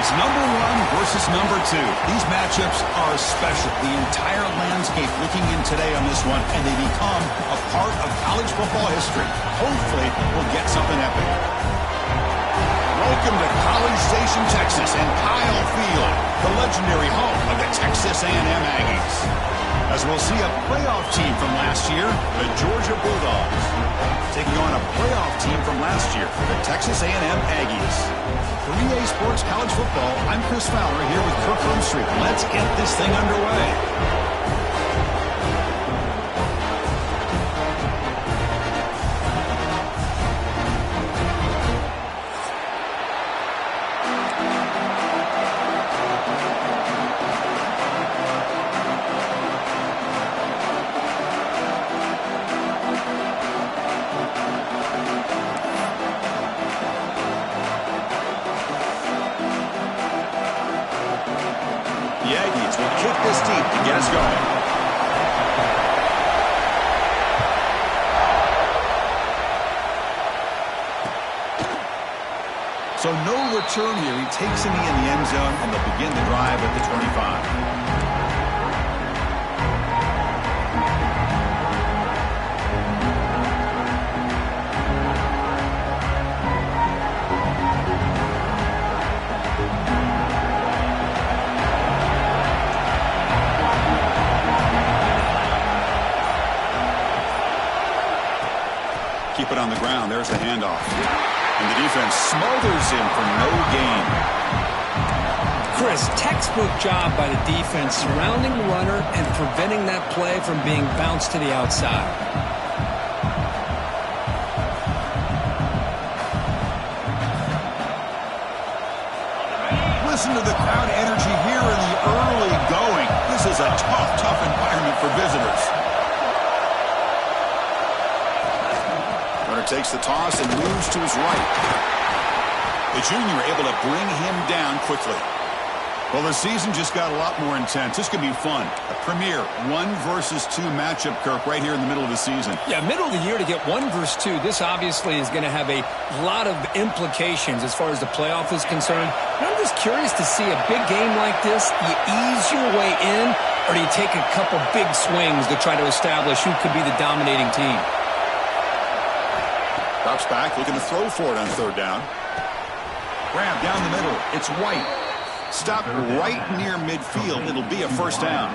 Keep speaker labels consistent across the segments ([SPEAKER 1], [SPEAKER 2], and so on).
[SPEAKER 1] It's number 1 versus number 2. These matchups are special. The entire landscape looking in today on this one, and they become a part of college football history. Hopefully, we'll get something epic. Welcome to College Station, Texas, and Kyle Field, the legendary home of the Texas A&M Aggies. As we'll see a playoff team from last year, the Georgia Bulldogs, taking on a playoff team from last year, the Texas A&M Aggies. 3A Sports College Football, I'm Chris Fowler here with Kirk Rumstreet. Let's get this thing underway. The Aggies will kick this deep to get us going. So no return here. He takes in the end zone, and they'll begin the drive at the 25. Keep it on the ground. There's the handoff. And the defense smothers him for no gain.
[SPEAKER 2] Chris, textbook job by the defense surrounding the runner and preventing that play from being bounced to the outside.
[SPEAKER 1] Listen to the crowd energy here in the early going. This is a tough environment for visitors. Takes the toss and moves to his right. The junior able to bring him down quickly. Well, the season just got a lot more intense. This could be fun. A premier 1 versus 2 matchup, Kirk, right here in the middle of the season.
[SPEAKER 2] Yeah, middle of the year to get 1 versus 2. This obviously is going to have a lot of implications as far as the playoff is concerned. And I'm just curious to see a big game like this. Do you ease your way in, or do you take a couple big swings to try to establish who could be the dominating team?
[SPEAKER 1] Drops back, looking to throw for it on 3rd down. Grab down the middle. It's White. Stop right near midfield. It'll be a 1st down.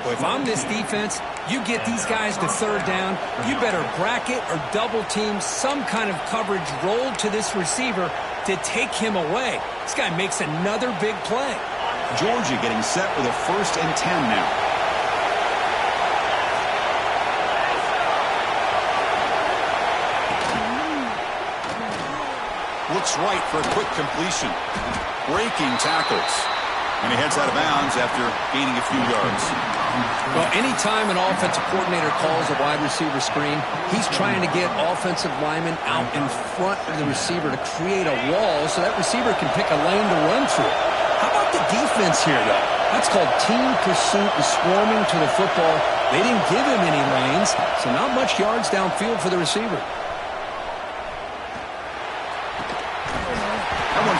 [SPEAKER 2] Well, if I'm this defense, you get these guys to 3rd down, you better bracket or double team some kind of coverage rolled to this receiver to take him away. This guy makes another big play.
[SPEAKER 1] Georgia getting set with a 1st and 10 now. Looks right for a quick completion. Breaking tackles. And he heads out of bounds after gaining a few yards.
[SPEAKER 2] Well, anytime an offensive coordinator calls a wide receiver screen, he's trying to get offensive linemen out in front of the receiver to create a wall so that receiver can pick a lane to run through. How about the defense here, though? That's called team pursuit and swarming to the football. They didn't give him any lanes, so not much yards downfield for the receiver.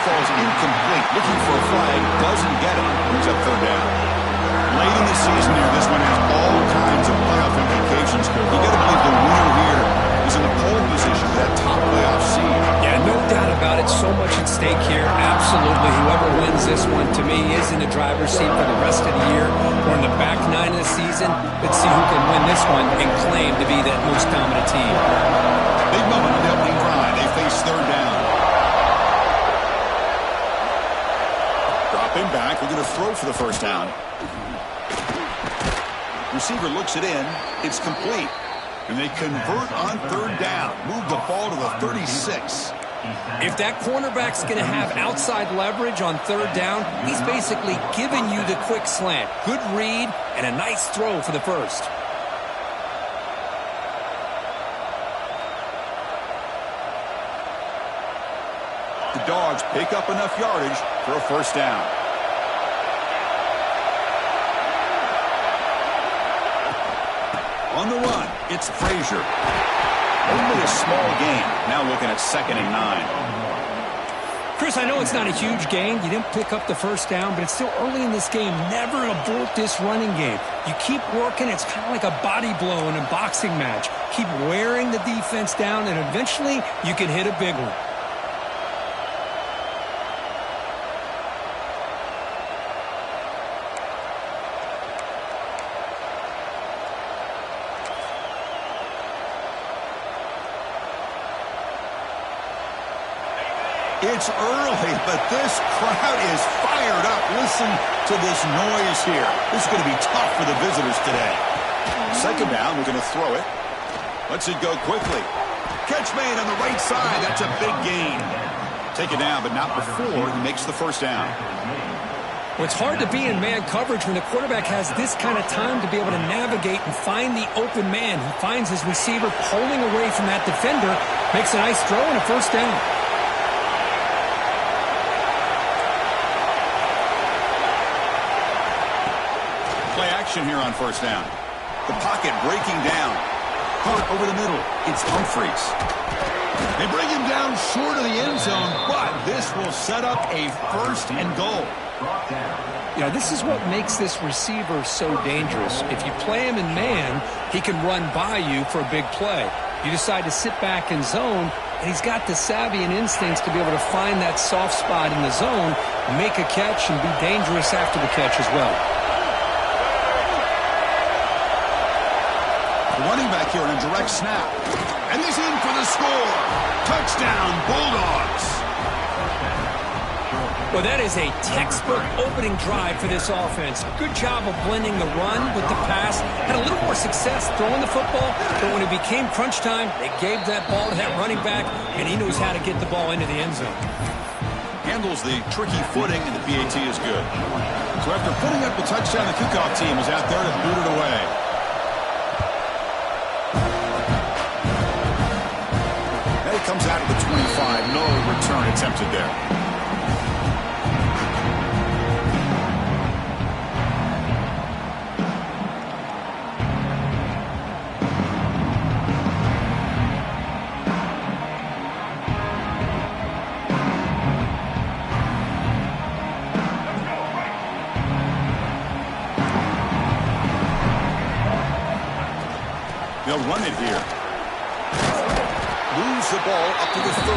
[SPEAKER 1] Falls incomplete. Looking for a flag. Doesn't get it. Brings up 3rd down. Late in the season here, this one has all kinds of playoff implications. You got to believe the winner here is in the pole position for that top playoff seed.
[SPEAKER 2] Yeah, no doubt about it. So much at stake here. Absolutely. Whoever wins this one, to me, is in the driver's seat for the rest of the year. Or in the back 9 of the season. Let's see who can win this one and claim to be that most dominant team.
[SPEAKER 1] Big moment on the opening drive. They face 3rd down. Him back. We're going to throw for the 1st down. Receiver looks it in. It's complete. And they convert on 3rd down. Move the ball to the 36.
[SPEAKER 2] If that cornerback's going to have outside leverage on 3rd down, he's basically giving you the quick slant. Good read and a nice throw for the 1st.
[SPEAKER 1] The Dogs pick up enough yardage for a 1st down. On the run, it's Frazier. Only a small gain. Now looking at 2nd and 9.
[SPEAKER 3] Chris, I know it's not a huge gain. You didn't pick up the first down, but it's still early in this game. Never abort this running game. You keep working. It's kind of like a body blow in a boxing match. Keep wearing the defense down, and eventually you can hit a big one.
[SPEAKER 1] It's early, but this crowd is fired up. Listen to this noise here. This is going to be tough for the visitors today. Second down, we're going to throw it. Lets it go quickly. Catch made on the right side. That's a big gain. Take it down, but not before he makes the first down.
[SPEAKER 3] Well, it's hard to be in man coverage when the quarterback has this kind of time to be able to navigate and find the open man. He finds his receiver pulling away from that defender, makes a nice throw and a first down.
[SPEAKER 1] Here on first down. The pocket breaking down. Caught over the middle. It's Humphreys. They bring him down short of the end zone, but this will set up a first and goal.
[SPEAKER 3] You know, this is what makes this receiver so dangerous. If you play him in man, he can run by you for a big play. You decide to sit back in zone, and he's got the savvy and instincts to be able to find that soft spot in the zone, make a catch, and be dangerous after the catch as well.
[SPEAKER 1] Running back here on a direct snap. And he's in for the score. Touchdown, Bulldogs.
[SPEAKER 3] Well, that is a textbook opening drive for this offense. Good job of blending the run with the pass. Had a little more success throwing the football, but when it became crunch time, they gave that ball to that running back, and he knows how to get the ball into the end zone.
[SPEAKER 1] Handles the tricky footing, and the PAT is good. So after putting up the touchdown, the kickoff team is out there to boot it away. Comes out of the 25. No return attempted there. They'll run it here. Moves the ball up to the 30.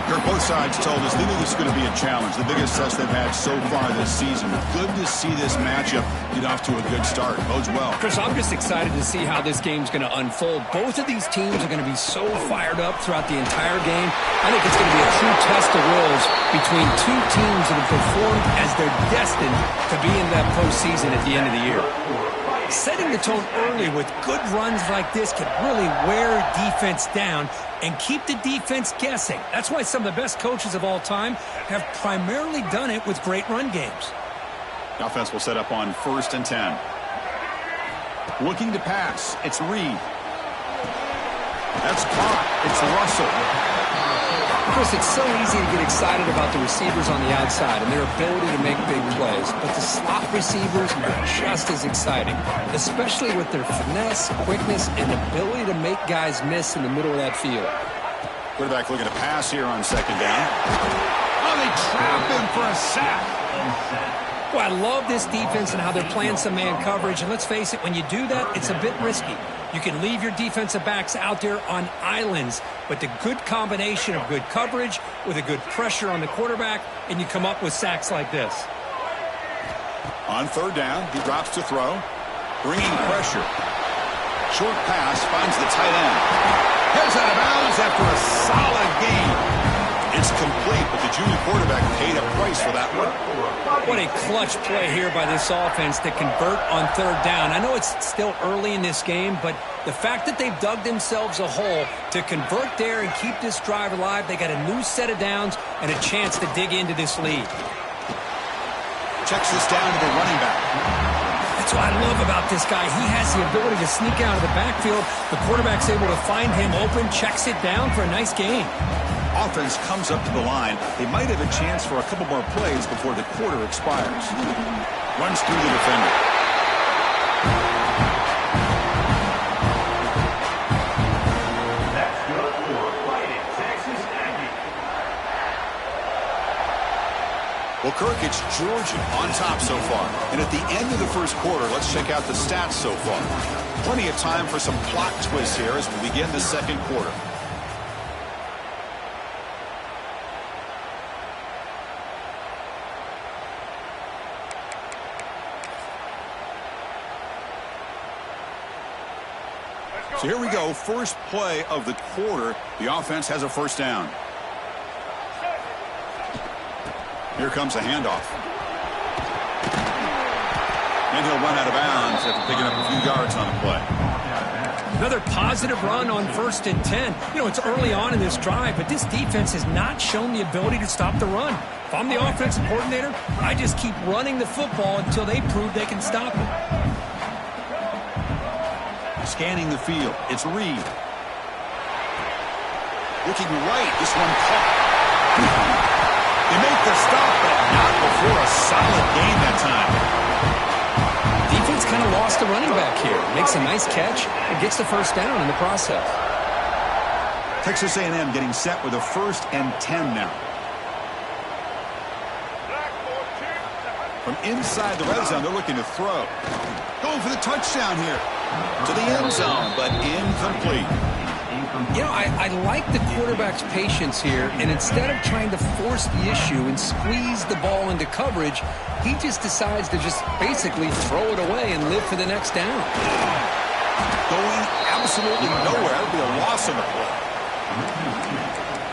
[SPEAKER 1] Here, both sides told us they knew this was going to be a challenge, the biggest test they've had so far this season. Good to see this matchup get off to a good start. Bodes well.
[SPEAKER 3] Chris, I'm just excited to see how this game's going to unfold. Both of these teams are going to be so fired up throughout the entire game. I think it's going to be a true test of wills between two teams that have performed as they're destined to be in that postseason at the end of the year. Setting the tone early with good runs like this can really wear defense down and keep the defense guessing. That's why some of the best coaches of all time have primarily done it with great run games.
[SPEAKER 1] The offense will set up on 1st and 10. Looking to pass. It's Reed. That's caught. It's Russell.
[SPEAKER 3] Chris, it's so easy to get excited about the receivers on the outside and their ability to make big plays, but the slot receivers are just as exciting, especially with their finesse, quickness, and ability to make guys miss in the middle of that field.
[SPEAKER 1] Quarterback looking to pass here on 2nd down. Oh, they trap him for a sack.
[SPEAKER 3] Well, I love this defense and how they're playing some man coverage, and let's face it, when you do that, it's a bit risky. You can leave your defensive backs out there on islands, but the good combination of good coverage with a good pressure on the quarterback, and you come up with sacks like this.
[SPEAKER 1] On 3rd down, he drops to throw, bringing pressure. Short pass, finds the tight end. Heads out of bounds after a solid game. It's complete, but the junior quarterback paid a price for that one.
[SPEAKER 3] What a clutch play here by this offense to convert on 3rd down. I know it's still early in this game, but the fact that they've dug themselves a hole to convert there and keep this drive alive, they got a new set of downs and a chance to dig into this lead.
[SPEAKER 1] Checks this down to the running back.
[SPEAKER 3] That's what I love about this guy. He has the ability to sneak out of the backfield. The quarterback's able to find him open, checks it down for a nice gain.
[SPEAKER 1] Offense comes up to the line. They might have a chance for a couple more plays before the quarter expires. Runs through the defender. That's good for Fighting Texas Aggies. It's Georgia on top so far. And at the end of the first quarter, let's check out the stats so far. Plenty of time for some plot twists here as we begin the second quarter. So here we go, first play of the quarter. The offense has a first down. Here comes a handoff. And he'll run out of bounds after picking up a few yards on the play.
[SPEAKER 3] Another positive run on 1st and 10. You know, it's early on in this drive, but this defense has not shown the ability to stop the run. If I'm the offensive coordinator, I just keep running the football until they prove they can stop it.
[SPEAKER 1] Scanning the field, it's Reed. Looking right, this one caught. They make the stop, but not before a solid gain that time.
[SPEAKER 3] Defense kind of lost the running back here. Makes a nice catch and gets the first down in the process.
[SPEAKER 1] Texas A&M getting set with a 1st and 10 now. From inside the red zone, they're looking to throw. Going for the touchdown here. To the end zone, but incomplete.
[SPEAKER 3] You know, I like the quarterback's patience here, and instead of trying to force the issue and squeeze the ball into coverage, he just decides to just basically throw it away and live for the next down.
[SPEAKER 1] Going absolutely nowhere. That would be a loss on the play.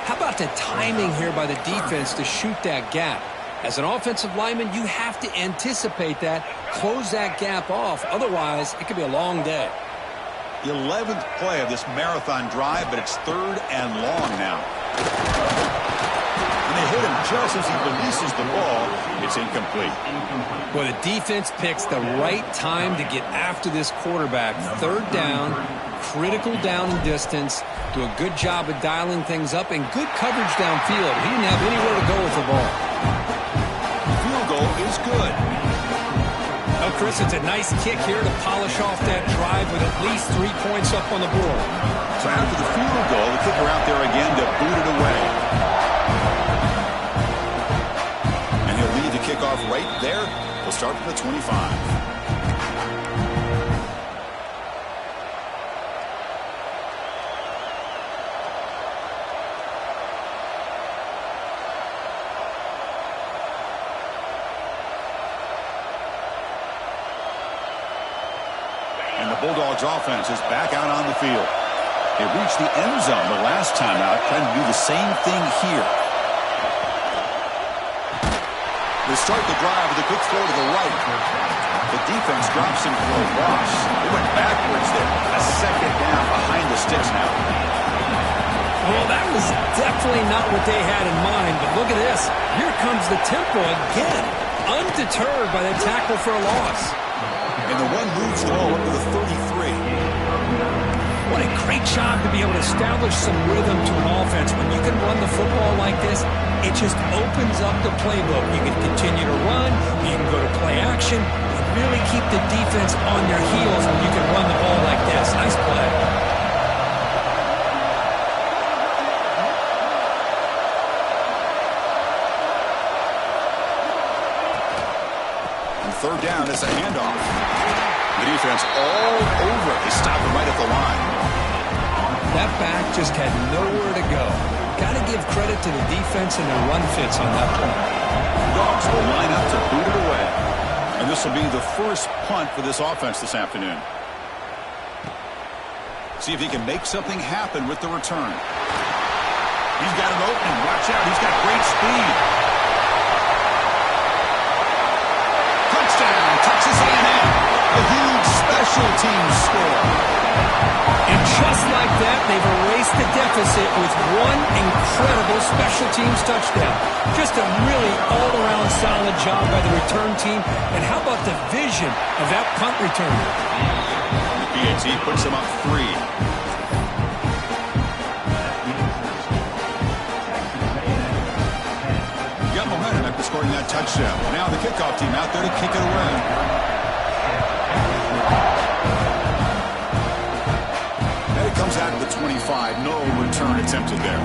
[SPEAKER 3] How about the timing here by the defense to shoot that gap? As an offensive lineman, you have to anticipate that, close that gap off. Otherwise, it could be a long day.
[SPEAKER 1] The 11th play of this marathon drive, but it's 3rd and long now. And they hit him just as he releases the ball. It's incomplete.
[SPEAKER 3] Well, the defense picks the right time to get after this quarterback. 3rd down, critical down and distance. Do a good job of dialing things up and good coverage downfield. He didn't have anywhere to go with the ball.
[SPEAKER 1] Is good.
[SPEAKER 3] Oh, Chris, it's a nice kick here to polish off that drive with at least 3 points up on the board.
[SPEAKER 1] So after the field goal, the kicker out there again to boot it away. And he'll lead the kickoff right there. He'll start from the 25. Bulldogs offense is back out on the field. They reached the end zone the last time out, trying to do the same thing here. They start the drive with a quick throw to the right. The defense drops him for a loss. They went backwards there. A 2nd down behind the sticks now.
[SPEAKER 3] Well, that was definitely not what they had in mind, but look at this. Here comes the tempo again. Undeterred by the tackle for a loss.
[SPEAKER 1] And the one moves the ball up to the 33.
[SPEAKER 3] What a great job to be able to establish some rhythm to an offense. When you can run the football like this, it just opens up the playbook. You can continue to run, you can go to play action, and really keep the defense on their heels when you can run the ball like this. Nice play.
[SPEAKER 1] And 3rd down, it's a handoff. The defense all over it. They stop him right at the line.
[SPEAKER 3] That back just had nowhere to go. Got to give credit to the defense and their run fits on that play.
[SPEAKER 1] Dogs will line up to boot it away. And this will be the first punt for this offense this afternoon. See if he can make something happen with the return. He's got an opening. Watch out. He's got great speed. Touchdown, Texas A&M. A huge special teams score.
[SPEAKER 3] And just like that, they've erased the deficit with one incredible special teams touchdown. Just a really all-around solid job by the return team. And how about the vision of that punt return?
[SPEAKER 1] The PAT puts them up 3. Got momentum after scoring that touchdown. Now the kickoff team out there to kick it away. Comes out of the 25. No return attempted there.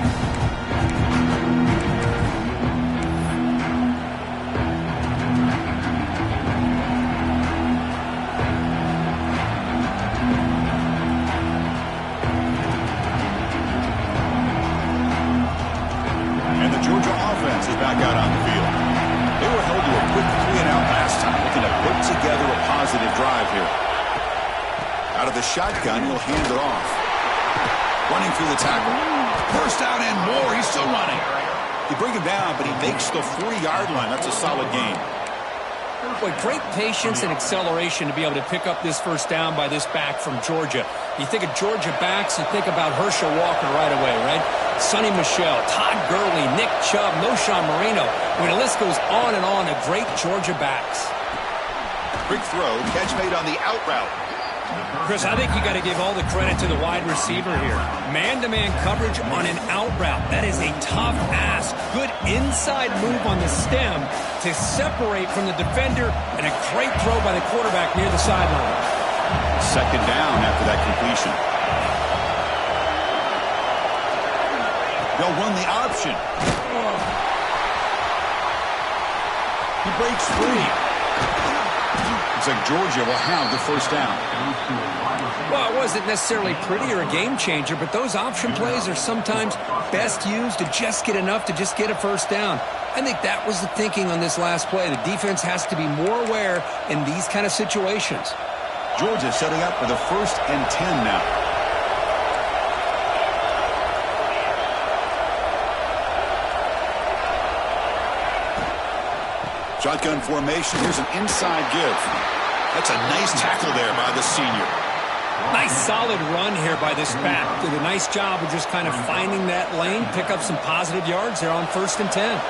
[SPEAKER 1] Out of the shotgun, he'll hand it off. Running through the tackle. First down and more. He's still running. You bring him down, but he makes the 40-yard line. That's a solid game.
[SPEAKER 3] Boy, great patience and acceleration to be able to pick up this first down by this back from Georgia. You think of Georgia backs, you think about Herschel Walker right away, right? Sonny Michel, Todd Gurley, Nick Chubb, Noshawn Marino. I mean, the list goes on and on of great Georgia backs.
[SPEAKER 1] Quick throw, catch made on the out route.
[SPEAKER 3] Chris, I think you got to give all the credit to the wide receiver here. Man-to-man coverage on an out route. That is a tough ask. Good inside move on the stem to separate from the defender, and a great throw by the quarterback near the sideline.
[SPEAKER 1] Second down after that completion. They'll run the option. He breaks free. Looks like Georgia will have the first down.
[SPEAKER 3] Well, it wasn't necessarily pretty or a game changer, but those option plays are sometimes best used to just get enough to just get a first down. I think that was the thinking on this last play. The defense has to be more aware in these kind of situations.
[SPEAKER 1] Georgia setting up for the 1st and 10 now. Shotgun formation. Here's an inside give. That's a nice tackle there by the senior.
[SPEAKER 3] Nice solid run here by this back. Did a nice job of just kind of finding that lane, pick up some positive yards there on 1st and 10.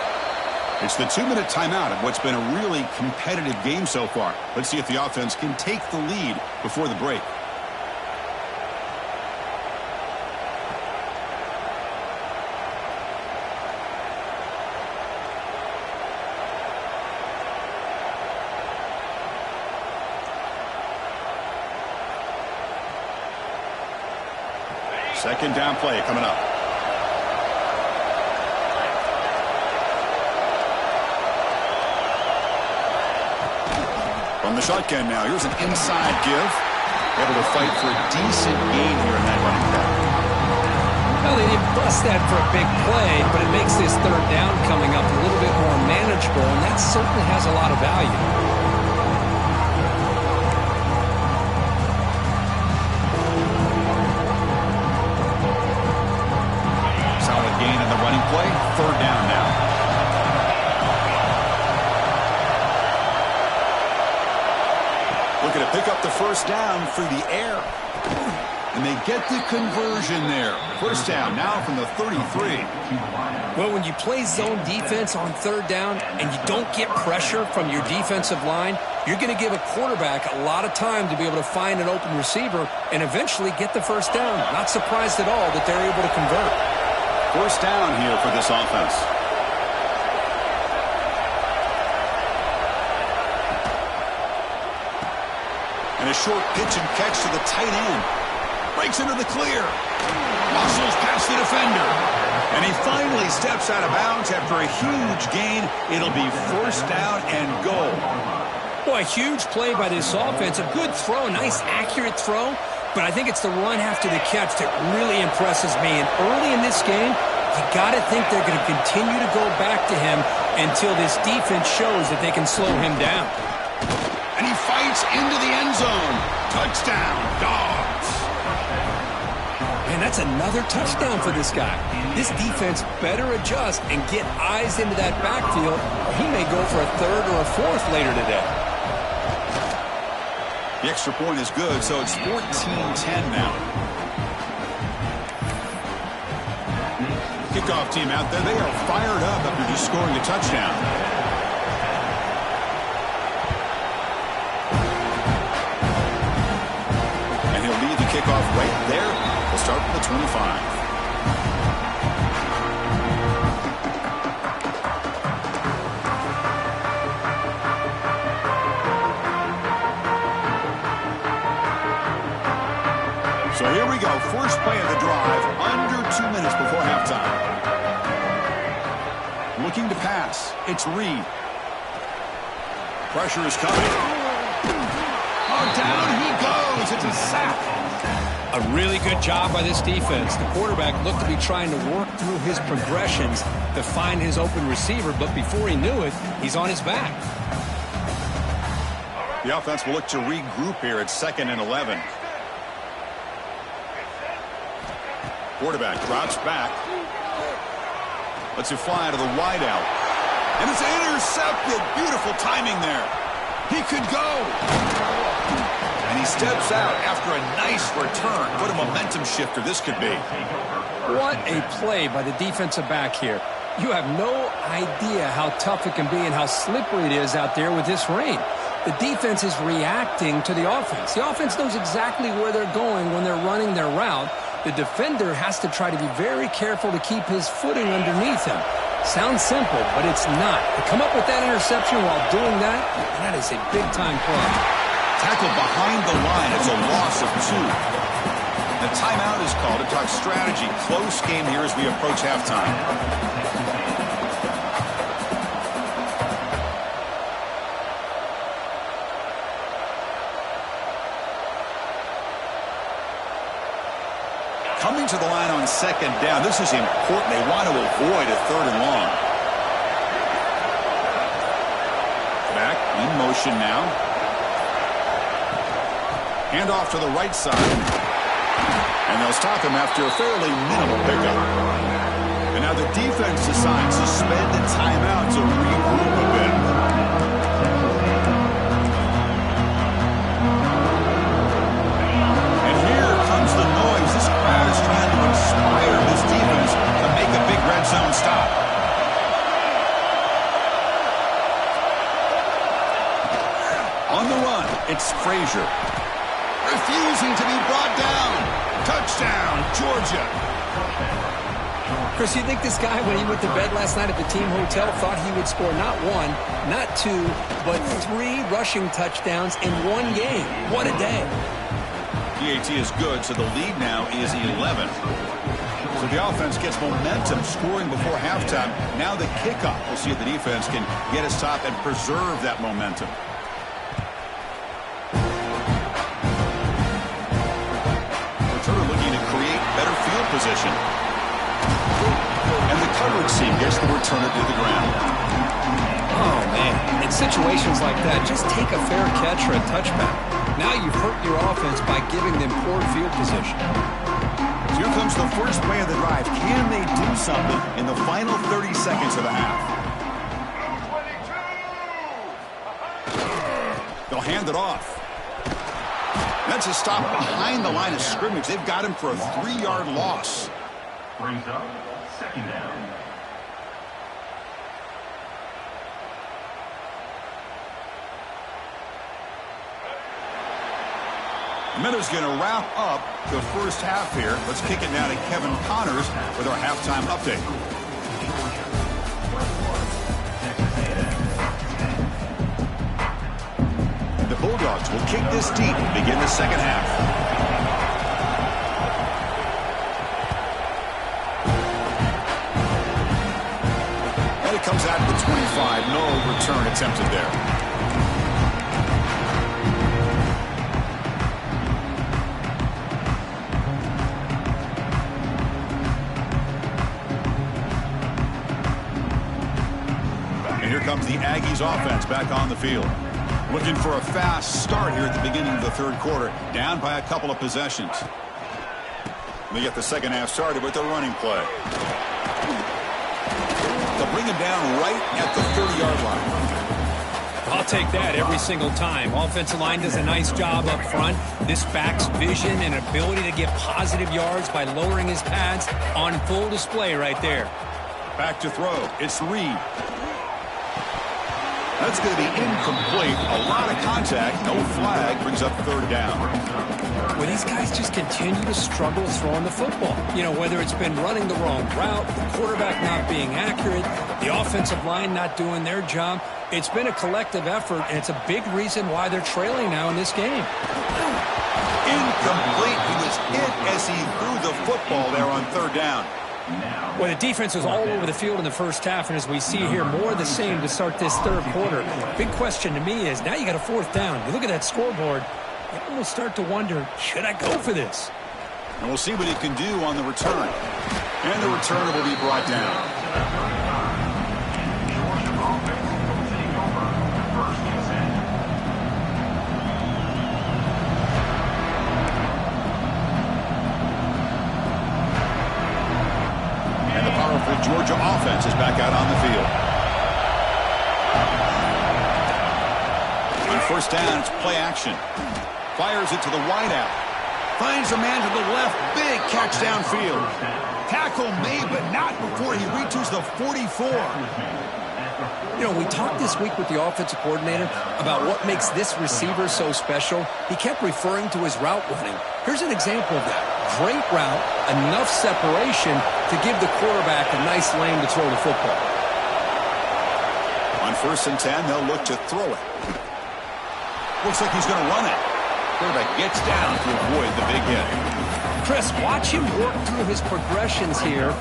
[SPEAKER 1] It's the 2-minute timeout of what's been a really competitive game so far. Let's see if the offense can take the lead before the break. Second down play coming up. From the shotgun now, here's an inside give. Able to fight for a decent gain here in that running back.
[SPEAKER 3] Well, they didn't bust that for a big play, but it makes this third down coming up a little bit more manageable, and that certainly has a lot of value.
[SPEAKER 1] Gain in the running play. Third down now. Looking to pick up the first down through the air. And they get the conversion there. First down now from the 33.
[SPEAKER 3] Well, when you play zone defense on third down and you don't get pressure from your defensive line, you're going to give a quarterback a lot of time to be able to find an open receiver and eventually get the first down. Not surprised at all that they're able to convert.
[SPEAKER 1] First down here for this offense. And a short pitch and catch to the tight end. Breaks into the clear. Muscles past the defender. And he finally steps out of bounds after a huge gain. It'll be first down and goal.
[SPEAKER 3] Boy, a huge play by this offense. A good throw, a nice accurate throw. But I think it's the run after the catch that really impresses me. And early in this game, you got to think they're going to continue to go back to him until this defense shows that they can slow him down.
[SPEAKER 1] And he fights into the end zone. Touchdown, Dogs.
[SPEAKER 3] And that's another touchdown for this guy. This defense better adjust and get eyes into that backfield, or he may go for a third or a fourth later today.
[SPEAKER 1] The extra point is good, so it's 14-10 now. Kickoff team out there. They are fired up after just scoring a touchdown. And he'll lead the kickoff right there. We'll start from the 25. So here we go. First play of the drive, under 2 minutes before halftime. Looking to pass. It's Reed. Pressure is coming. Oh, down he goes. It's a sack.
[SPEAKER 3] A really good job by this defense. The quarterback looked to be trying to work through his progressions to find his open receiver, but before he knew it, he's on his back.
[SPEAKER 1] The offense will look to regroup here at 2nd and 11. quarterback drops back. Lets it fly to the wideout. And it's intercepted. Beautiful timing there. He could go. And he steps out after a nice return. What a momentum shifter this could be.
[SPEAKER 3] What a play by the defensive back here. You have no idea how tough it can be and how slippery it is out there with this rain. The defense is reacting to the offense. The offense knows exactly where they're going when they're running their route. The defender has to try to be very careful to keep his footing underneath him. Sounds simple, but it's not. To come up with that interception while doing that, that is a big-time play.
[SPEAKER 1] Tackle behind the line. It's a loss of 2. The timeout is called to talk strategy. Close game here as we approach halftime. Coming to the line on second down. This is important. They want to avoid a 3rd and long. Back in motion now. Hand off to the right side. And they'll stop him after a fairly minimal pickup. And now the defense decides to suspend the timeout to regroup a bit. And here comes the noise. This crowd is trying to inspire this defense to make a big red zone stop. On the run, it's Frazier. Refusing to be brought down. Touchdown, Georgia.
[SPEAKER 3] Chris, you think this guy, when he went to bed last night at the team hotel, thought he would score not 1, not 2, but 3 rushing touchdowns in one game? What a day.
[SPEAKER 1] PAT is good, so the lead now is 11. So the offense gets momentum scoring before halftime. Now the kickoff. We'll see if the defense can get a stop and preserve that momentum. Position. And the coverage team gets the returner to the ground.
[SPEAKER 3] Oh, man. In situations like that, just take a fair catch or a touchback. Now you've hurt your offense by giving them poor field position.
[SPEAKER 1] So here comes the first play of the drive. Can they do something in the final 30 seconds of the half? They'll hand it off. That's a stop behind the line of scrimmage. They've got him for a 3-yard loss.
[SPEAKER 4] Brings up 2nd down.
[SPEAKER 1] Miller's going to wrap up the first half here. Let's kick it now to Kevin Connors with our halftime update. The Bulldogs will kick this deep and begin the second half. And it comes out to the 25. No return attempted there. And here comes the Aggies offense back on the field. Looking for a fast start here at the beginning of the 3rd quarter. Down by a couple of possessions. They get the second half started with the running play. They'll bring him down right at the 30-yard line.
[SPEAKER 3] I'll take that every single time. Offensive line does a nice job up front. This back's vision and ability to get positive yards by lowering his pads on full display right there.
[SPEAKER 1] Back to throw. It's Reed. That's going to be incomplete. A lot of contact. No flag. Brings up 3rd down.
[SPEAKER 3] Well, these guys just continue to struggle throwing the football. You know, whether it's been running the wrong route, the quarterback not being accurate, the offensive line not doing their job. It's been a collective effort, and it's a big reason why they're trailing now in this game.
[SPEAKER 1] Incomplete. He was hit as he threw the football there on 3rd down.
[SPEAKER 3] Well, the defense was all over the field in the first half, and as we see here, more of the same to start this 3rd quarter. Big question to me is, now you got a 4th down. You look at that scoreboard, you almost start to wonder, should I go for this?
[SPEAKER 1] And we'll see what he can do on the return. And the returner will be brought down. offense is back out on the field. On first down, it's play action. Fires it to the wideout. Finds a man to the left. Big catch downfield. Tackle made, but not before he reaches the 44.
[SPEAKER 2] You know, we talked this week with the offensive coordinator about what makes this receiver so special. He kept referring to his route running. Here's an example of that. Great route, enough separation to give the quarterback a nice lane to throw the football.
[SPEAKER 1] On first and 10, they'll look to throw it. Looks like he's going to run it. Quarterback gets down to avoid the big hit.
[SPEAKER 2] Chris, watch him work through his progressions here.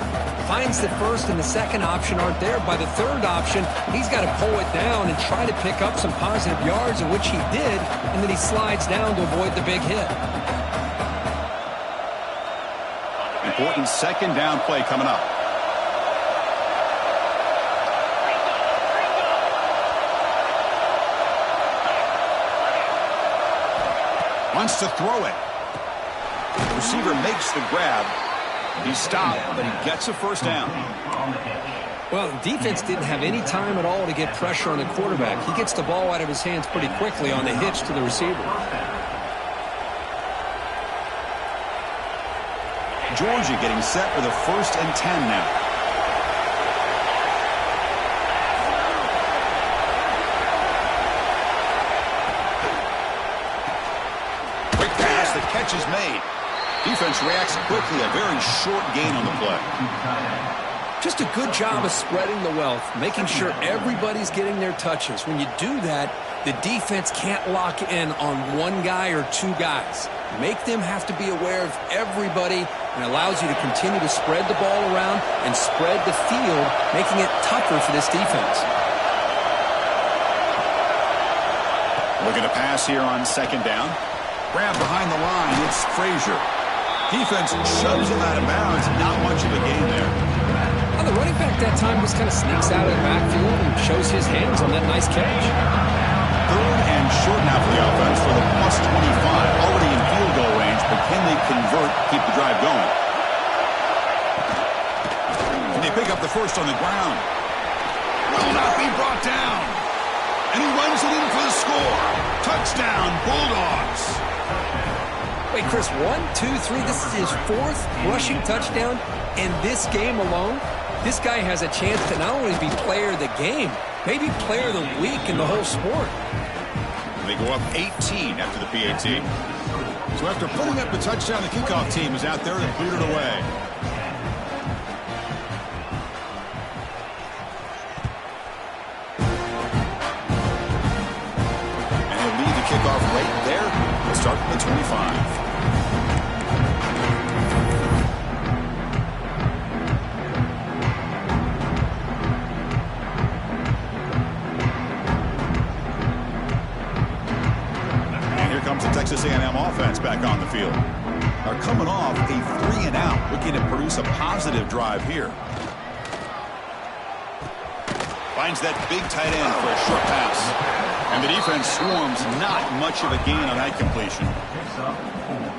[SPEAKER 2] Finds the first and the second option aren't there. By the third option, he's got to pull it down and try to pick up some positive yards, in which he did, and then he slides down to avoid the big hit.
[SPEAKER 1] Important second down play coming up. Wants to throw it. The receiver makes the grab. He's stopped, but he gets a first down.
[SPEAKER 2] Well, the defense didn't have any time at all to get pressure on the quarterback. He gets the ball out of his hands pretty quickly on the hitch to the receiver.
[SPEAKER 1] Georgia getting set for the first and 10 now. Quick pass, the catch is made. Defense reacts quickly, a very short gain on the play.
[SPEAKER 2] Just a good job of spreading the wealth, making sure everybody's getting their touches. When you do that, the defense can't lock in on one guy or two guys. Make them have to be aware of everybody, and allows you to continue to spread the ball around and spread the field, making it tougher for this defense.
[SPEAKER 1] Looking to pass here on second down. Grab behind the line, it's Frazier. Defense shoves him out of bounds. Not much of a gain there.
[SPEAKER 2] Well, the running back that time just kind of sneaks out of the backfield and shows his hands on that nice catch.
[SPEAKER 1] Third and short now for the offense for the plus 25. Already in field goal range, but can they convert, keep the drive going? Can they pick up the first on the ground? Will not be brought down. And he runs it in for the score. Touchdown, Bulldogs.
[SPEAKER 2] Wait, Chris, 1, 2, 3. This is his fourth rushing touchdown in this game alone. This guy has a chance to not only be player of the game, maybe player of the week in the whole sport.
[SPEAKER 1] They go up 18 after the PAT. So after putting up the touchdown, the kickoff team is out there to clear it away. And he'll lead the kickoff right there. We'll start from the 25. Texas A&M offense back on the field. Are coming off a 3-and-out, looking to produce a positive drive here. Finds that big tight end for a short pass. And the defense swarms, not much of a gain on that completion.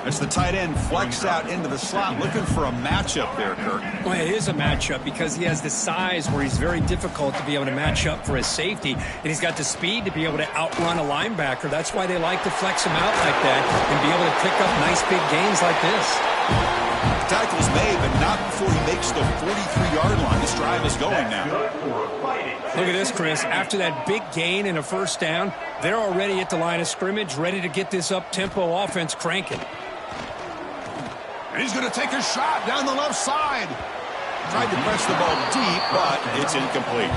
[SPEAKER 1] As the tight end flexed out into the slot, looking for a matchup there, Kirk.
[SPEAKER 3] Well, it is a matchup because he has the size where he's very difficult to be able to match up for his safety, and he's got the speed to be able to outrun a linebacker. That's why they like to flex him out like that and be able to pick up nice big gains like this.
[SPEAKER 1] Tackle's made, but not before he makes the 43-yard line. This drive is going now.
[SPEAKER 3] Look at this, Chris. After that big gain and a first down, they're already at the line of scrimmage, ready to get this up-tempo offense cranking.
[SPEAKER 1] And he's going to take a shot down the left side. Tried to press the ball deep, but it's incomplete.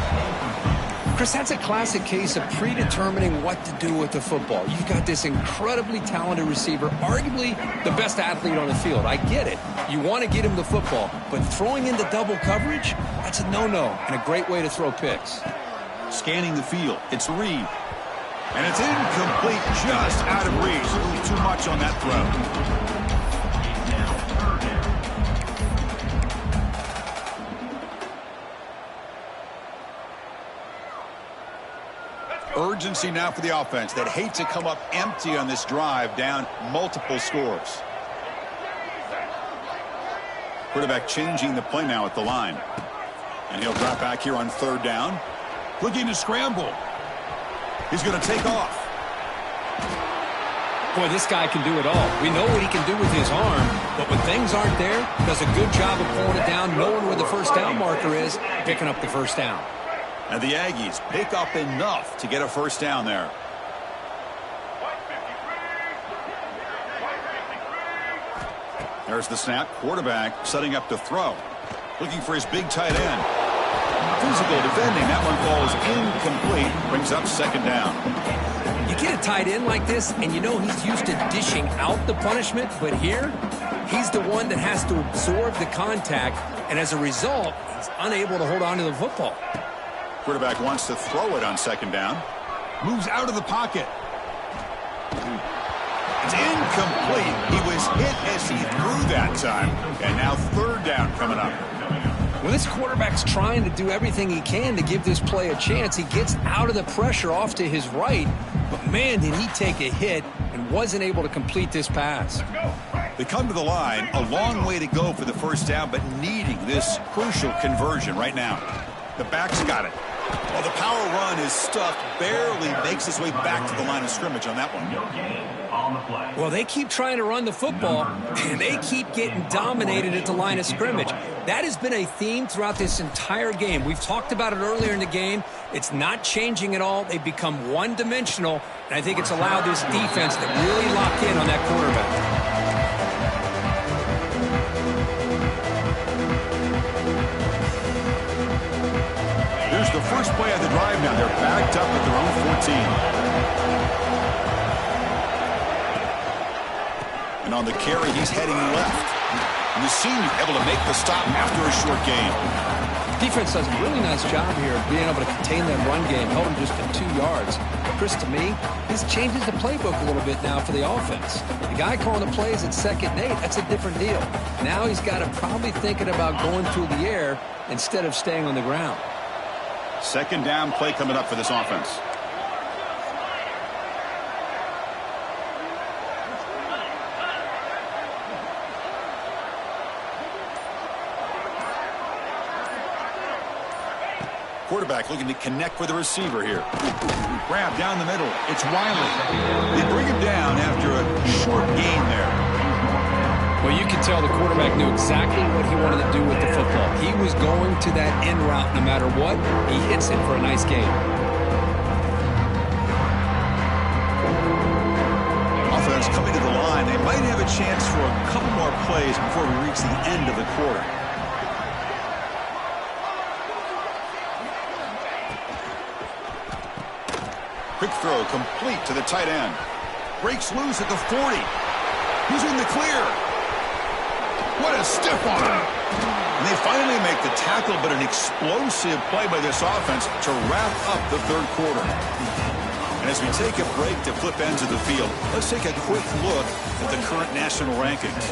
[SPEAKER 2] Chris, that's a classic case of predetermining what to do with the football. You've got this incredibly talented receiver, arguably the best athlete on the field. I get it. You want to get him the football, but throwing into double coverage, that's a no-no and a great way to throw picks.
[SPEAKER 1] Scanning the field. It's Reed. And it's incomplete, just out of reach. A little too much on that throw. Urgency now for the offense. They'd hate to come up empty on this drive, down multiple scores. Quarterback changing the play now at the line. And he'll drop back here on third down. Looking to scramble. He's going to take off.
[SPEAKER 3] Boy, this guy can do it all. We know what he can do with his arm, but when things aren't there, does a good job of pulling it down, knowing where the first down marker is, picking up the first down.
[SPEAKER 1] And the Aggies pick up enough to get a first down there. There's the snap. Quarterback setting up to throw. Looking for his big tight end. Physical defending. That one falls incomplete. Brings up second down.
[SPEAKER 3] You get a tight end like this, and you know he's used to dishing out the punishment, but here, he's the one that has to absorb the contact, and as a result, he's unable to hold on to the football.
[SPEAKER 1] Quarterback wants to throw it on second down. Moves out of the pocket. It's incomplete. He was hit as he threw that time. And now third down coming up.
[SPEAKER 3] Well, this quarterback's trying to do everything he can to give this play a chance. He gets out of the pressure off to his right, but man, did he take a hit and wasn't able to complete this pass.
[SPEAKER 1] They come to the line, a long way to go for the first down, but needing this crucial conversion right now. The back's got it. Well, the power run is stuffed, barely makes his way back to the line of scrimmage on that one.
[SPEAKER 3] Well, they keep trying to run the football, and they keep getting dominated at the line of scrimmage. That has been a theme throughout this entire game. We've talked about it earlier in the game. It's not changing at all. They've become one-dimensional, and I think it's allowed this defense to really lock in on that quarterback.
[SPEAKER 1] Here's the first play of the drive now. They're backed up at their own 14. And on the carry, he's heading left. And the senior able to make the stop after a short gain.
[SPEAKER 3] Defense does a really nice job here of being able to contain that run game, held him just at 2 yards. Chris, to me, this changes the playbook a little bit now for the offense. The guy calling the plays at 2nd and 8, that's a different deal. Now he's got to probably thinking about going through the air instead of staying on the ground.
[SPEAKER 1] Second down play coming up for this offense. Quarterback looking to connect with the receiver here. Grab down the middle. It's Wiley. They bring him down after a short gain there.
[SPEAKER 3] Well, you can tell the quarterback knew exactly what he wanted to do with the football. He was going to that in route no matter what. He hits it for a nice gain.
[SPEAKER 1] Offense coming to the line. They might have a chance for a couple more plays before we reach the end of the quarter. Quick throw complete to the tight end. Breaks loose at the 40. He's in the clear. What a stiff arm. And they finally make the tackle, but an explosive play by this offense to wrap up the third quarter. And as we take a break to flip ends of the field, let's take a quick look at the current national rankings.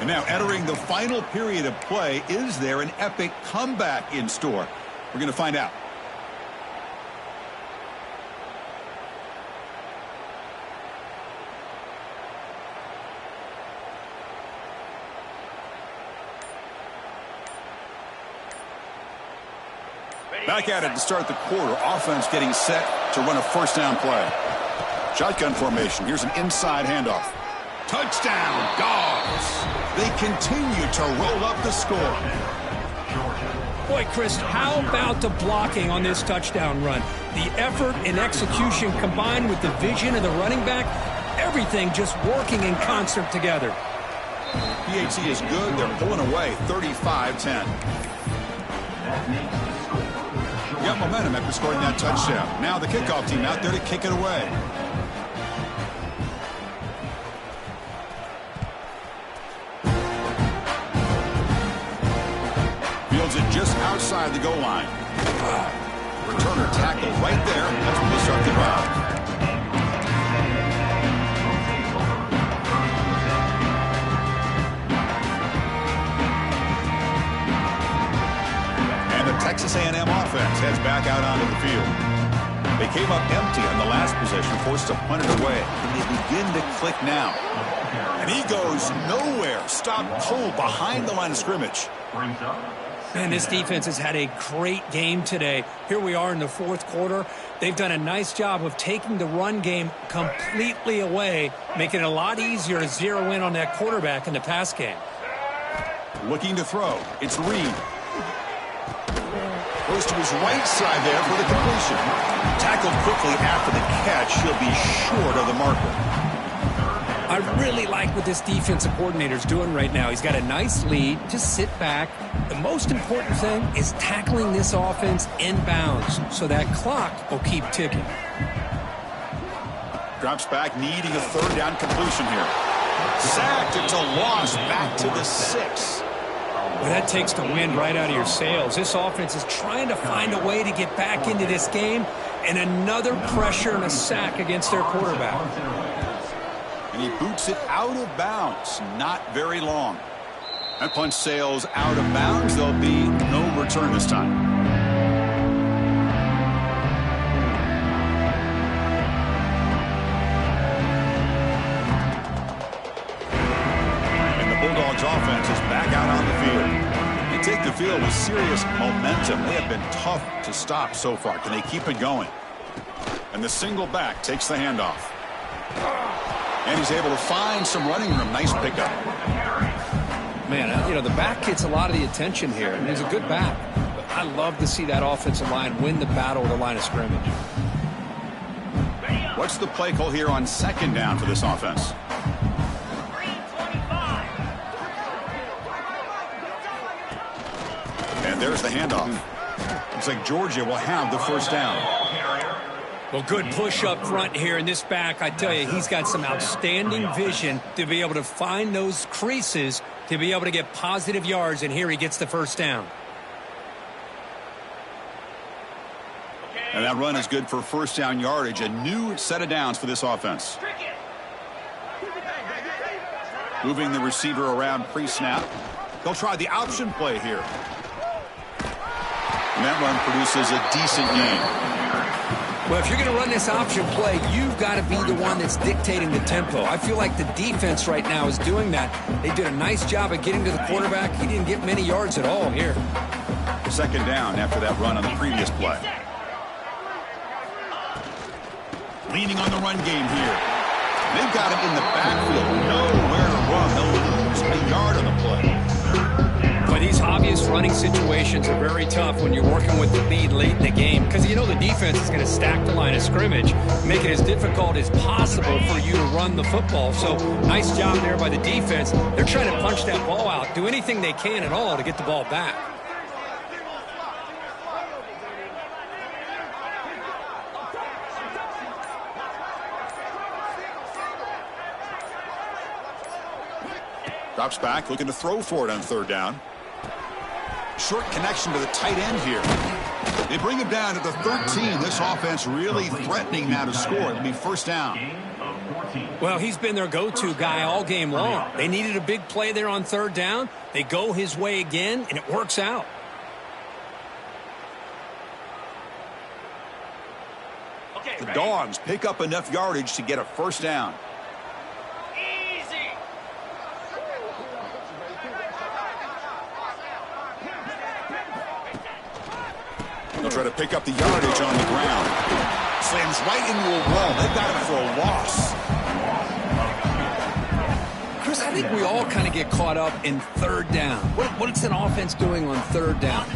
[SPEAKER 1] And now entering the final period of play, is there an epic comeback in store? We're going to find out. Back at it to start the quarter. Offense getting set to run a first down play. Shotgun formation. Here's an inside handoff. Touchdown, Dogs. They continue to roll up the score.
[SPEAKER 3] Boy, Chris, how about the blocking on this touchdown run? The effort and execution combined with the vision of the running back, everything just working in concert together.
[SPEAKER 1] PAT is good. They're pulling away 35-10. Got momentum after scoring that touchdown. Now the kickoff team out there to kick it away. Fields it just outside the goal line. Returner tackle right there. That's when they start the drive. Texas A&M offense heads back out onto the field. They came up empty on the last possession, forced to punt it away. And they begin to click now. And he goes nowhere. Stopped cold behind the line of scrimmage.
[SPEAKER 4] Brings up
[SPEAKER 3] Man, this defense has had a great game today. Here we are in the fourth quarter. They've done a nice job of taking the run game completely away, making it a lot easier to zero in on that quarterback in the pass game.
[SPEAKER 1] Looking to throw. It's Reed. Goes to his right side there for the completion. Tackled quickly after the catch. He'll be short of the marker.
[SPEAKER 3] I really like what this defensive coordinator is doing right now. He's got a nice lead. Just sit back. The most important thing is tackling this offense inbounds so that clock will keep ticking.
[SPEAKER 1] Drops back, needing a third down completion here. Sacked. It's a loss back to the 6.
[SPEAKER 3] Well, that takes the wind right out of your sails. This offense is trying to find a way to get back into this game, and another pressure and a sack against their quarterback.
[SPEAKER 1] And he boots it out of bounds. Not very long. That punch sails out of bounds. There'll be no return this time. And the Bulldogs offense is back out on the field. They take the field with serious momentum. They have been tough to stop so far. Can they keep it going? And the single back takes the handoff. And he's able to find some running room. Nice pickup.
[SPEAKER 2] Man, you know, the back gets a lot of the attention here. I mean, he's a good back. But I love to see that offensive line win the battle at the line of scrimmage.
[SPEAKER 1] What's the play call here on second down for this offense? And there's the handoff. Looks like Georgia will have the first down.
[SPEAKER 3] Well, good push up front here in this back. I tell you, he's got some outstanding vision to be able to find those creases to be able to get positive yards, and here he gets the first down.
[SPEAKER 1] And that run is good for first down yardage. A new set of downs for this offense. Moving the receiver around pre-snap. They'll try the option play here. And that run produces a decent gain.
[SPEAKER 2] Well, if you're going to run this option play, you've got to be the one that's dictating the tempo. I feel like the defense right now is doing that. They did a nice job of getting to the quarterback. He didn't get many yards at all here.
[SPEAKER 1] Second down after that run on the previous play. Leaning on the run game here. They've got him in the backfield. Nowhere to run. They'll lose a yard on the play.
[SPEAKER 3] But these obvious running situations are very tough when you're working with the lead late in the game, because you know the defense is going to stack the line of scrimmage, make it as difficult as possible for you to run the football. So nice job there by the defense. They're trying to punch that ball out, do anything they can at all to get the ball back.
[SPEAKER 1] Drops back, looking to throw for it on third down. Short connection to the tight end here. They bring him down to the 13. This offense really threatening now to score. It'll be first down.
[SPEAKER 3] Well, he's been their go-to guy all game long. They needed a big play there on third down. They go his way again, and it works out.
[SPEAKER 1] The Dogs pick up enough yardage to get a first down. They'll try to pick up the yardage on the ground. Slams right into a wall. They've got him for a loss.
[SPEAKER 2] Chris, I think we all kind of get caught up in third down. What's an offense doing on third down?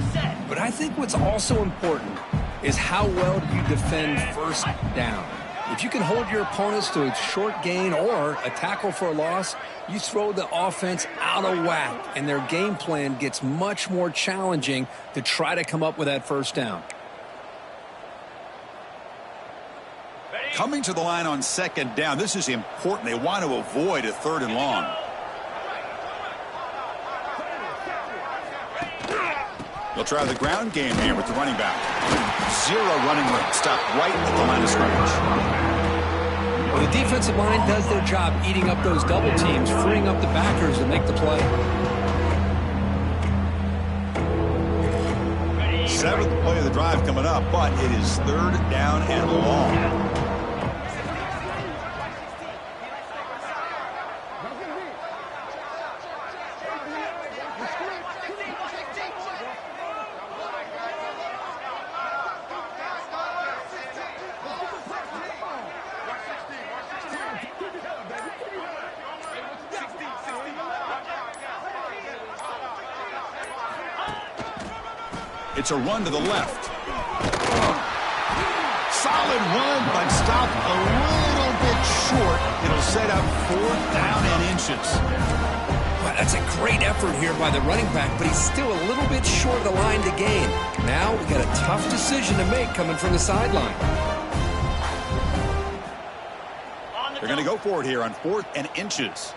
[SPEAKER 2] But I think what's also important is how well do you defend first down. If you can hold your opponents to a short gain or a tackle for a loss, you throw the offense out of whack, and their game plan gets much more challenging to try to come up with that first down.
[SPEAKER 1] Coming to the line on second down, this is important. They want to avoid a third and long. They'll try the ground game here with the running back. Zero running room. Stopped right at the line of scrimmage.
[SPEAKER 2] Well, the defensive line does their job eating up those double teams, freeing up the backers to make the play.
[SPEAKER 1] Seventh play of the drive coming up, but it is third down and long. It's a run to the left. Solid run, but stopped a little bit short. It'll set up 4th down and inches.
[SPEAKER 2] Well, that's a great effort here by the running back, but he's still a little bit short of the line to gain. Now we got a tough decision to make coming from the sideline.
[SPEAKER 1] They're going to go for it here on 4th and inches.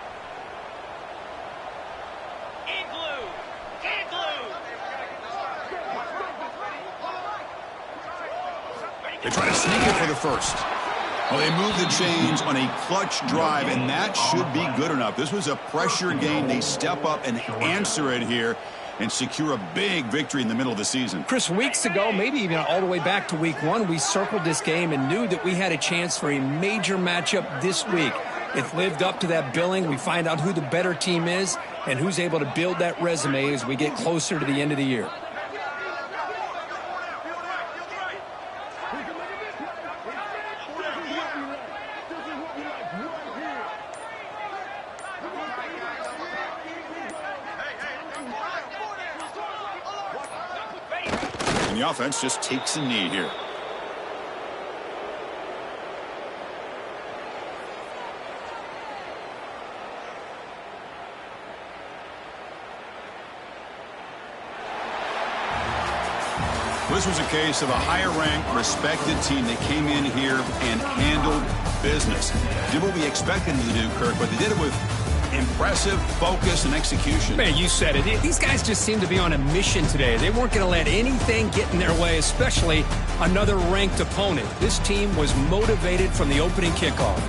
[SPEAKER 1] They try to sneak it for the first. Well, they move the chains on a clutch drive, and that should be good enough. This was a pressure game. They step up and answer it here and secure a big victory in the middle of the season.
[SPEAKER 3] Chris, weeks ago, maybe even all the way back to week 1, we circled this game and knew that we had a chance for a major matchup this week. It lived up to that billing. We find out who the better team is and who's able to build that resume as we get closer to the end of the year.
[SPEAKER 1] And the offense just takes a knee here. This was a case of a higher-ranked, respected team that came in here and handled business. Did what we expected them to do, Kirk, but they did it with impressive focus and execution.
[SPEAKER 3] Man, you said it. These guys just seem to be on a mission today. They weren't going to let anything get in their way, especially another ranked opponent. This team was motivated from the opening kickoff.